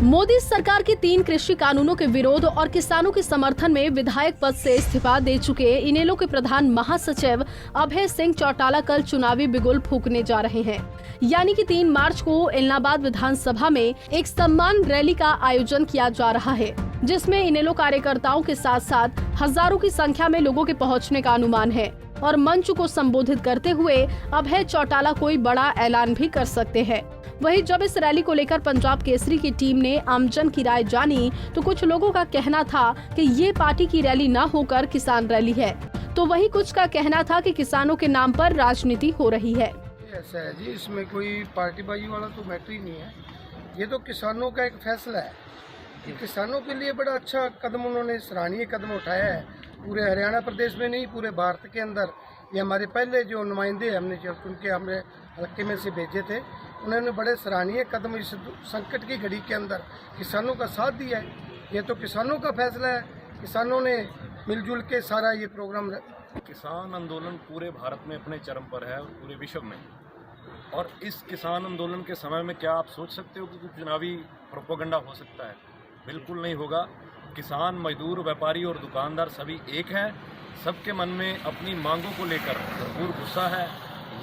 मोदी सरकार के 3 कृषि कानूनों के विरोध और किसानों के समर्थन में विधायक पद से इस्तीफा दे चुके इनेलो के प्रधान महासचिव अभय सिंह चौटाला कल चुनावी बिगुल फूंकने जा रहे हैं। यानी कि 3 मार्च को इलाहाबाद विधानसभा में एक सम्मान रैली का आयोजन किया जा रहा है, जिसमें इनेलो कार्यकर्ताओं के साथ साथ हजारों की संख्या में लोगों के पहुंचने का अनुमान है और मंच को संबोधित करते हुए अभय चौटाला कोई बड़ा ऐलान भी कर सकते हैं। वहीं जब इस रैली को लेकर पंजाब केसरी की टीम ने आमजन की राय जानी तो कुछ लोगों का कहना था कि ये पार्टी की रैली न होकर किसान रैली है, तो वहीं कुछ का कहना था कि किसानों के नाम पर राजनीति हो रही है। ऐसा है जी, इसमें कोई पार्टीबाजी वाला तो मैटर ही नहीं है। ये तो किसानों का एक फैसला है कि किसानों के लिए बड़ा अच्छा कदम उन्होंने सराहनीय कदम उठाया है। पूरे हरियाणा प्रदेश में नहीं, पूरे भारत के अंदर ये हमारे पहले जो नुमाइंदे हमने चुन के हमने हल्के में से भेजे थे, उन्होंने बड़े सराहनीय कदम इस संकट की घड़ी के अंदर किसानों का साथ दिया है। ये तो किसानों का फैसला है, किसानों ने मिलजुल के सारा ये प्रोग्राम। किसान आंदोलन पूरे भारत में अपने चरम पर है और पूरे विश्व में। और इस किसान आंदोलन के समय में क्या आप सोच सकते हो कि कुछ चुनावी प्रोपेगेंडा हो सकता है? बिल्कुल नहीं होगा। किसान, मजदूर, व्यापारी और दुकानदार सभी एक हैं। सबके मन में अपनी मांगों को लेकर भरपूर गुस्सा है।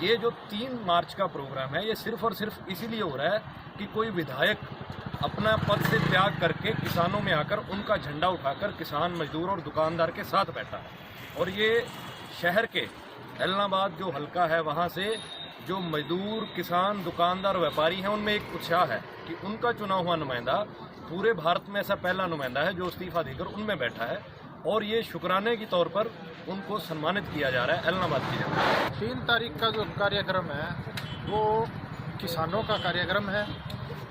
ये जो 3 मार्च का प्रोग्राम है, ये सिर्फ और सिर्फ इसीलिए हो रहा है कि कोई विधायक अपना पद से त्याग करके किसानों में आकर उनका झंडा उठाकर किसान, मजदूर और दुकानदार के साथ बैठा है। और ये शहर के इलाहाबाद जो हल्का है, वहाँ से जो मजदूर, किसान, दुकानदार, व्यापारी हैं, उनमें एक उत्साह है कि उनका चुना हुआ नुमाइंदा पूरे भारत में ऐसा पहला नुमाइंदा है जो इस्तीफा देकर उनमें बैठा है। और ये शुक्राने के तौर पर उनको सम्मानित किया जा रहा है इलाहाबाद की जनता। 3 तारीख का जो कार्यक्रम है वो किसानों का कार्यक्रम है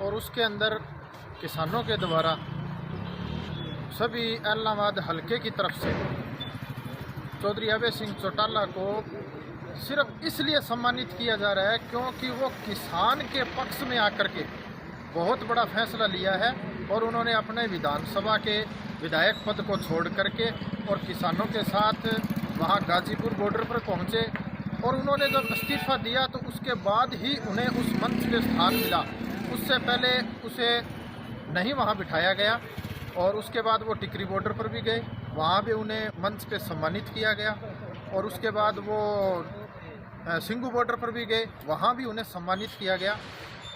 और उसके अंदर किसानों के द्वारा सभी इलाहाबाद हल्के की तरफ से चौधरी अभय सिंह चौटाला को सिर्फ इसलिए सम्मानित किया जा रहा है क्योंकि वो किसान के पक्ष में आकर के बहुत बड़ा फैसला लिया है और उन्होंने अपने विधानसभा के विधायक पद को छोड़ करके और किसानों के साथ वहां गाजीपुर बॉर्डर पर पहुंचे। और उन्होंने जब इस्तीफा दिया तो उसके बाद ही उन्हें उस मंच पे स्थान मिला। उससे पहले उसे नहीं वहां बिठाया गया और उसके बाद वो टिकरी बॉर्डर पर भी गए, वहां भी उन्हें मंच पे सम्मानित किया गया। और उसके बाद वो सिंगू बॉर्डर पर भी गए, वहाँ भी उन्हें सम्मानित किया गया।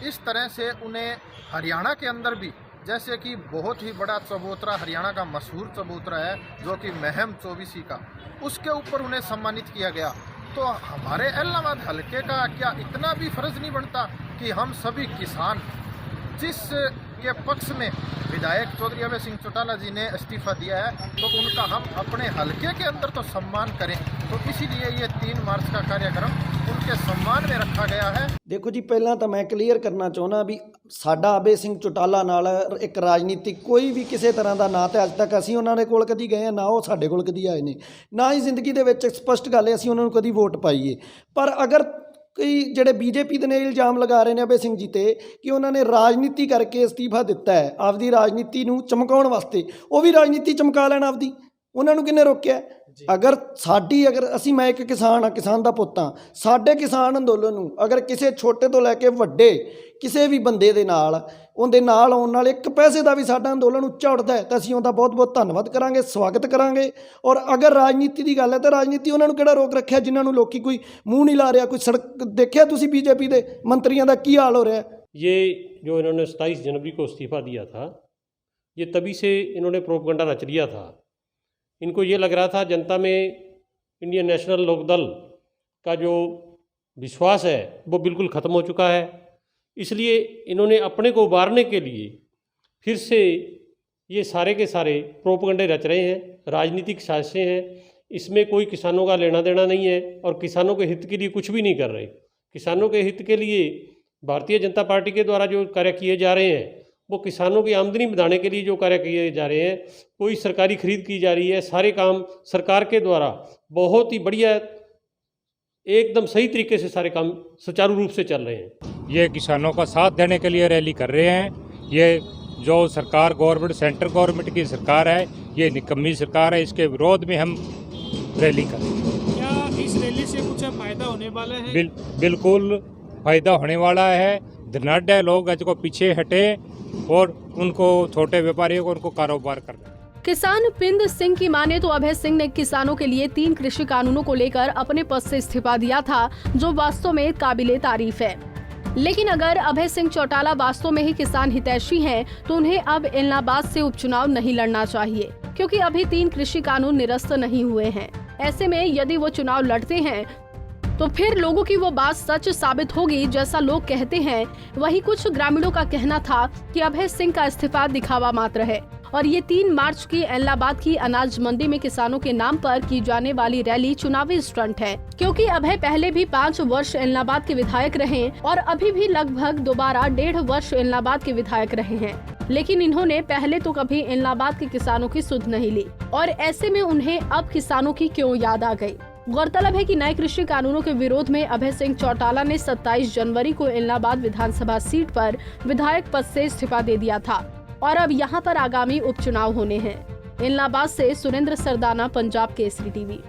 इस तरह से उन्हें हरियाणा के अंदर भी, जैसे कि बहुत ही बड़ा चबूतरा, हरियाणा का मशहूर चबूतरा है जो कि महम 24 का, उसके ऊपर उन्हें सम्मानित किया गया। तो हमारे इलाहाबाद हल्के का क्या इतना भी फर्ज नहीं बनता कि हम सभी किसान जिस के पक्ष में विधायक चौधरी अभय सिंह चौटाला जी ने इस्तीफा दिया है तो उनका हम अपने हल्के के अंदर तो सम्मान करें। तो इसीलिए ये 3 मार्च का कार्यक्रम उनके सम्मान में रखा गया है। देखो जी, पहला तो मैं क्लीयर करना चाहना भी साडा अभय सिंह चौटाला नाल एक राजनीतिक कोई भी किसी तरह का ना तो अज तक असीं उन्हां दे कोल कदी गए ना वो साडे कोल कदी आए ने, ना ही जिंदगी दे विच स्पष्ट गल है असीं उन्हां नूं कदी वोट पाई है। पर अगर कई ਜਿਹੜੇ बीजेपी ਦੇ ਨੇ ਇਲਜ਼ਾਮ ਲਗਾ ਰਹੇ ਨੇ ਅਭੈ ਸਿੰਘ ਜੀ ਤੇ ਕਿ ਉਹਨਾਂ ਨੇ ਰਾਜਨੀਤੀ ਕਰਕੇ ਅਸਤੀਫਾ ਦਿੱਤਾ ਹੈ ਆਪਦੀ ਰਾਜਨੀਤੀ ਨੂੰ ਚਮਕਾਉਣ ਵਾਸਤੇ, ਉਹ ਵੀ ਰਾਜਨੀਤੀ ਚਮਕਾ ਲੈਣ ਆਪਦੀ, ਉਹਨਾਂ ਨੂੰ ਕਿਹਨੇ ਰੋਕਿਆ? अगर असी मैं एक किसान हाँ, किसान का पुत हाँ, साडे किसान अंदोलन नूं अगर किसी छोटे तो लैके वड्डे किसी भी बंदे दे नाल उहदे नाल आउण नाल एक पैसे का भी साडा अंदोलन उच्चा उठदा है तो असीं उहदा बहुत बहुत धन्नवाद करांगे, स्वागत करांगे। और अगर राजनीति की गल है तो राजनीति उन्होंने किहड़ा रोक रखिया जिन्हां नूं लोकी कोई मूँह नहीं ला रहा, कोई सड़क देखिया तुसीं बीजेपी के मंत्रियों का की हाल हो रहा है। ये जो इन्होंने 27 जनवरी को इस्तीफा दिया था, ये तभी से इन्होंने प्रोपगंडा रच लिया था। इनको ये लग रहा था जनता में इंडियन नेशनल लोकदल का जो विश्वास है वो बिल्कुल ख़त्म हो चुका है। इसलिए इन्होंने अपने को उबारने के लिए फिर से ये सारे के सारे प्रोपगंडे रच रहे हैं, राजनीतिक साजिशें हैं। इसमें कोई किसानों का लेना देना नहीं है और किसानों के हित के लिए कुछ भी नहीं कर रहे। किसानों के हित के लिए भारतीय जनता पार्टी के द्वारा जो कार्य किए जा रहे हैं वो किसानों की आमदनी बढ़ाने के लिए जो कार्य किए जा रहे हैं, कोई सरकारी खरीद की जा रही है, सारे काम सरकार के द्वारा बहुत ही बढ़िया एकदम सही तरीके से सारे काम सुचारू रूप से चल रहे हैं। ये किसानों का साथ देने के लिए रैली कर रहे हैं। ये जो सरकार गवर्नमेंट सेंट्रल गवर्नमेंट की सरकार है, ये निकम्मी सरकार है, इसके विरोध में हम रैली कर रहे हैं। क्या इस रैली से कुछ फायदा होने वाला है? बिल्कुल फायदा होने वाला है। धनाढ़ लोग आज को पीछे हटे और उनको छोटे व्यापारियों को उनको कारोबार करना है। किसान पिंद सिंह की माने तो अभय सिंह ने किसानों के लिए 3 कृषि कानूनों को लेकर अपने पद से इस्तीफा दिया था, जो वास्तव में काबिले तारीफ है। लेकिन अगर अभय सिंह चौटाला वास्तव में ही किसान हितैषी हैं, तो उन्हें अब इलाहाबाद से उपचुनाव नहीं लड़ना चाहिए, क्योंकि अभी 3 कृषि कानून निरस्त नहीं हुए हैं। ऐसे में यदि वो चुनाव लड़ते हैं तो फिर लोगों की वो बात सच साबित होगी, जैसा लोग कहते हैं। वही कुछ ग्रामीणों का कहना था कि अभय सिंह का इस्तीफा दिखावा मात्र है और ये 3 मार्च की इलाहाबाद की अनाज मंडी में किसानों के नाम पर की जाने वाली रैली चुनावी स्टंट है, क्योंकि अभय पहले भी 5 वर्ष इलाहाबाद के विधायक रहे और अभी भी लगभग दोबारा 1.5 वर्ष इलाहाबाद के विधायक रहे हैं। लेकिन इन्होंने पहले तो कभी इलाहाबाद के किसानों की सुध नहीं ली और ऐसे में उन्हें अब किसानों की क्यों याद आ गई। गौरतलब है कि नए कृषि कानूनों के विरोध में अभय सिंह चौटाला ने 27 जनवरी को इलाहाबाद विधानसभा सीट पर विधायक पद से इस्तीफा दे दिया था और अब यहां पर आगामी उपचुनाव होने हैं। इलाहाबाद से सुरेंद्र सरदाना, पंजाब केसरी टीवी।